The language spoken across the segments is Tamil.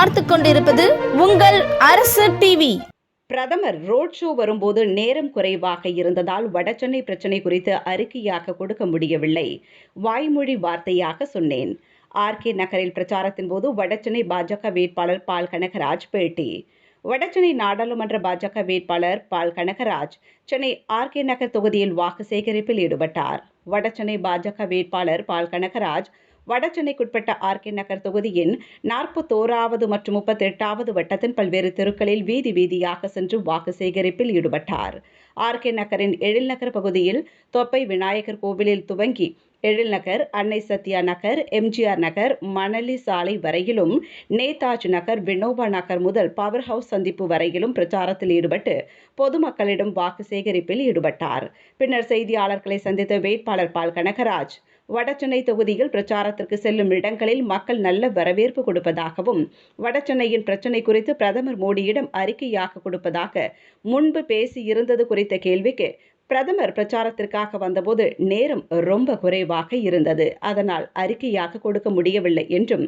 பார்த்து கொண்டிருப்பது உங்கள் அரசு டிவி. பிரதமர் ரோட் ஷோ வரும்போது நேரம் குறைவாக இருந்ததால் வடசென்னை பிரச்சனை குறித்து அறிக்கையாக கொடுக்க முடியவில்லை. வாய்மொழி வார்த்தையாக சொன்னேன். ஆர்கே நகரில் பிரச்சாரத்தின் போது வடசென்னை பாஜக வேட்பாளர் பால் கனகராஜ் பேட்டி. வடசென்னை நாடாளுமன்ற பாஜக வேட்பாளர் பால் கனகராஜ் சென்னை ஆர்கே நகர் தொகுதியில் வாக்கு சேகரிப்பில் ஈடுபட்டார். வடசென்னை பாஜக வேட்பாளர் பால் கனகராஜ் வடசென்னைக்குட்பட்ட ஆர்கே நகர் தொகுதியின் 41வது மற்றும் 38வது வட்டத்தின் பல்வேறு தெருக்களில் வீதி வீதியாக சென்று வாக்கு சேகரிப்பில் ஈடுபட்டார். ஆர்கே நகரின் எழில்நகர் பகுதியில் தொப்பை விநாயகர் கோவிலில் துவங்கி எழில்நகர், அன்னை சத்யா நகர், எம்ஜிஆர் நகர், மணலி சாலை வரையிலும், நேதாஜ் நகர், வினோபா நகர் முதல் பவர் ஹவுஸ் சந்திப்பு வரையிலும் பிரச்சாரத்தில் ஈடுபட்டு பொதுமக்களிடம் வாக்கு சேகரிப்பில் ஈடுபட்டார். பின்னர் செய்தியாளர்களை சந்தித்த வேட்பாளர் பால் கனகராஜ் வடசென்னை தொகுதியில் பிரச்சாரத்திற்கு செல்லும் இடங்களில் மக்கள் நல்ல வரவேற்பு கொடுப்பதாகவும் வடசென்னையின் பிரச்சினை குறித்து பிரதமர் மோடியிடம் அறிக்கையாக கொடுப்பதாக முன்பு பேசியிருந்தது குறித்த கேள்விக்கு பிரதமர் பிரச்சாரத்திற்காக வந்தபோது நேரம் ரொம்ப குறைவாக இருந்தது, அதனால் அறிக்கையாக கொடுக்க முடியவில்லை என்றும்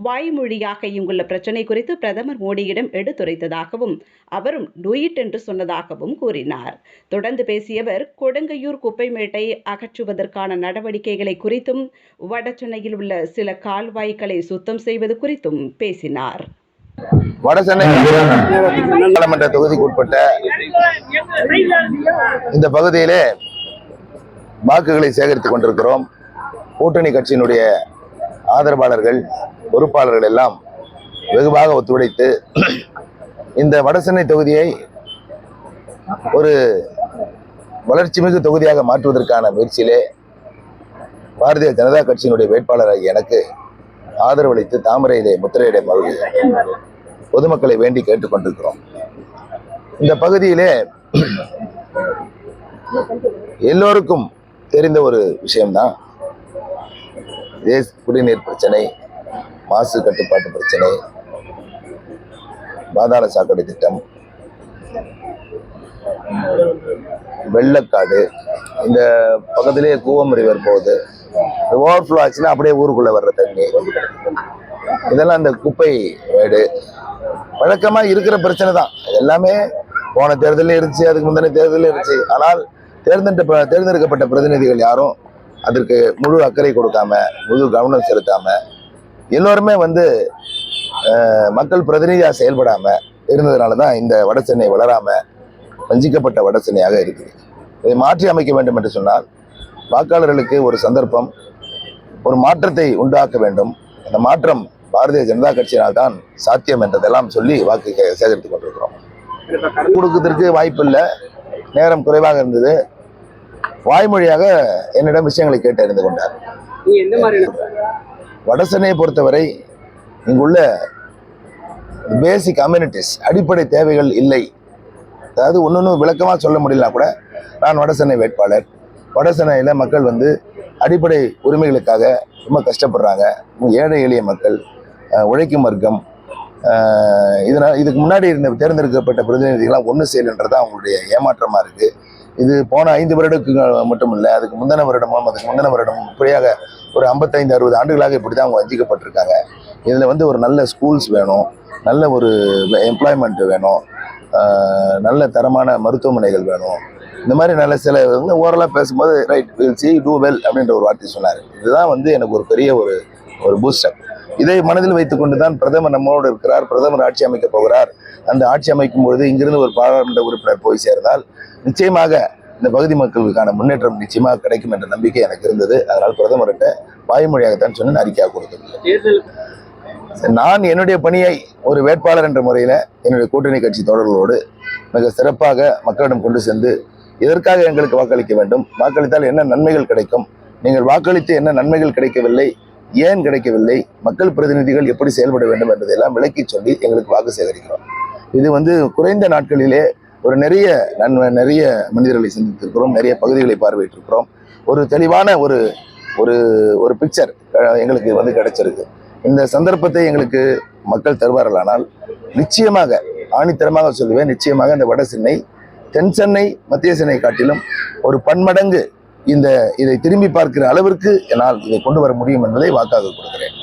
வாய்மொழியாக இங்குள்ள பிரச்சினை குறித்து பிரதமர் மோடியிடம் எடுத்துரைத்ததாகவும் அவரும் டூயிட் என்று சொன்னதாகவும் கூறினார். தொடர்ந்து பேசியவர் கொடுங்கையூர் குப்பைமேட்டை அகற்றுவதற்கான நடவடிக்கைகளை குறித்தும் வடசென்னையில் உள்ள சில கால்வாய்களை சுத்தம் செய்வது குறித்தும் பேசினார். வடசென்னை நாடாளுமன்ற தொகுதிக்கு உட்பட்ட இந்த பகுதியிலே வாக்குகளை சேகரித்துக் கொண்டிருக்கிறோம். கூட்டணி கட்சியினுடைய ஆதரவாளர்கள், பொறுப்பாளர்கள் எல்லாம் வெகுவாக ஒத்துழைத்து இந்த வடசென்னை தொகுதியை ஒரு வளர்ச்சிமிகு தொகுதியாக மாற்றுவதற்கான முயற்சியிலே பாரதிய ஜனதா கட்சியினுடைய வேட்பாளராகிய எனக்கு ஆதரவளித்து தாமரையிலே முத்திரையிட மறுபடி பொதுமக்களை வேண்டி கேட்டுக்கொண்டிருக்கிறோம். இந்த பகுதியிலே எல்லோருக்கும் தெரிந்த ஒரு விஷயம்தான் குடிநீர் பிரச்சனை, மாசு கட்டுப்பாட்டு பிரச்சனை, பாதாள சாக்கடை திட்டம், வெள்ளக்காடு, இந்த பக்கத்திலேயே கூவம் ரிவர் போகுது, ஓவர்ஃப்ளோ ஆச்சுன்னா அப்படியே ஊருக்குள்ள வர்ற தண்ணி, இதெல்லாம் இந்த குப்பை வீடு வழக்கமா இருக்கிற பிரச்சனை தான். எல்லாமே போன தேர்தலில் இருந்துச்சு, அதுக்கு முந்தின தேர்தலில் இருந்துச்சு. ஆனால் தேர்ந்தெடுக்கப்பட்ட பிரதிநிதிகள் யாரும் அதற்கு முழு அக்கறை கொடுக்காம, முழு கவனம் செலுத்தாம, எல்லோருமே மக்கள் பிரதிநிதியாக செயல்படாம இருந்ததுனாலதான் இந்த வடசென்னை வளராம வஞ்சிக்கப்பட்ட வடசென்னையாக இருக்குது. இதை மாற்றி அமைக்க வேண்டும் என்று சொன்னால் வாக்காளர்களுக்கு ஒரு சந்தர்ப்பம், ஒரு மாற்றத்தை உண்டாக்க வேண்டும். அந்த மாற்றம் பாரதிய ஜனதா கட்சியினால் தான் சாத்தியம் என்றதெல்லாம் சொல்லி வாக்கு சேகரித்துக் கொண்டிருக்கிறோம். கொடுக்கிறதுக்கு வாய்ப்பு இல்லை, நேரம் குறைவாக இருந்தது. வாய்மொழியாக என்னிடம் விஷயங்களை கேட்டு அறிந்து கொண்டார். வடசென்னையை பொறுத்தவரை இங்குள்ள பேசிக் அம்யூனிட்டிஸ், அடிப்படை தேவைகள் இல்லை. அதாவது ஒன்று விளக்கமாக சொல்ல முடியலனா கூட, நான் வடசென்னை வேட்பாளர், வடசென்னையில் மக்கள் அடிப்படை உரிமைகளுக்காக ரொம்ப கஷ்டப்படுறாங்க. ஏழை எளிய மக்கள், உழைக்கும் வர்க்கம், இதுக்கு முன்னாடி தேர்ந்தெடுக்கப்பட்ட பிரதிநிதிகள்லாம் ஒன்று செய்யலன்றதான் அவங்களுடைய ஏமாற்றமாக இருக்குது. இது போன 5 வருடத்துக்கு மட்டும் இல்லை, அதுக்கு முந்தின வருடம் இப்படியாக ஒரு 55-60 ஆண்டுகளாக இப்படி தான் அவங்க வஞ்சிக்கப்பட்டிருக்காங்க. இதில் ஒரு நல்ல ஸ்கூல்ஸ் வேணும், நல்ல ஒரு எம்ப்ளாய்மெண்ட் வேணும், நல்ல தரமான மருத்துவமனைகள் வேணும். இந்த மாதிரி நல்ல சில ஓரலாக பேசும்போது right will see do well அப்படின்ற ஒரு வார்த்தை சொன்னார். இதுதான் எனக்கு ஒரு பெரிய ஒரு பூஸ்டப். இதை மனதில் வைத்துக்கொண்டு தான் பிரதமர் நம்மளோடு இருக்கிறார். பிரதமர் ஆட்சி அமைக்க போகிறார். அந்த ஆட்சி அமைக்கும் பொழுது இங்கிருந்து ஒரு பாராளுமன்ற உறுப்பினர் போய் சேர்ந்தால் நிச்சயமாக இந்த பகுதி மக்களுக்கான முன்னேற்றம் நிச்சயமாக கிடைக்கும் என்ற நம்பிக்கை எனக்கு இருந்தது. அதனால் பிரதமர்கிட்ட வாய்மொழியாகத்தான் சொன்ன அறிக்கையாக கொடுத்தது. நான் என்னுடைய பணியை ஒரு வேட்பாளர் என்ற முறையில் என்னுடைய கூட்டணி கட்சி தோழர்களோடு மிக சிறப்பாக மக்களிடம் கொண்டு சென்று இதற்காக எங்களுக்கு வாக்களிக்க வேண்டும், வாக்களித்தால் என்ன நன்மைகள் கிடைக்கும், நீங்கள் வாக்களித்து என்ன நன்மைகள் கிடைக்கவில்லை, ஏன் கிடைக்கவில்லை, மக்கள் பிரதிநிதிகள் எப்படி செயல்பட வேண்டும் என்பதையெல்லாம் விளக்கி சொல்லி எங்களுக்கு வாக்கு சேகரிக்கிறோம். இது குறைந்த நாட்களிலே நிறைய மனிதர்களை சந்தித்திருக்கிறோம், நிறைய பகுதிகளை பார்வையிட்டிருக்கிறோம். ஒரு தெளிவான ஒரு பிக்சர் எங்களுக்கு கிடைச்சிருக்கு. இந்த சந்தர்ப்பத்தை எங்களுக்கு மக்கள் தருவார்களானால் நிச்சயமாக, ஆணித்தரமாக சொல்லுவேன், நிச்சயமாக இந்த வடசென்னை தென் சென்னை மத்திய சென்னை காட்டிலும் ஒரு பன்மடங்கு இதை திரும்பி பார்க்கிற அளவிற்கு என்னால் இதை கொண்டு வர முடியும் என்பதை வாக்காக கொடுக்கிறேன்.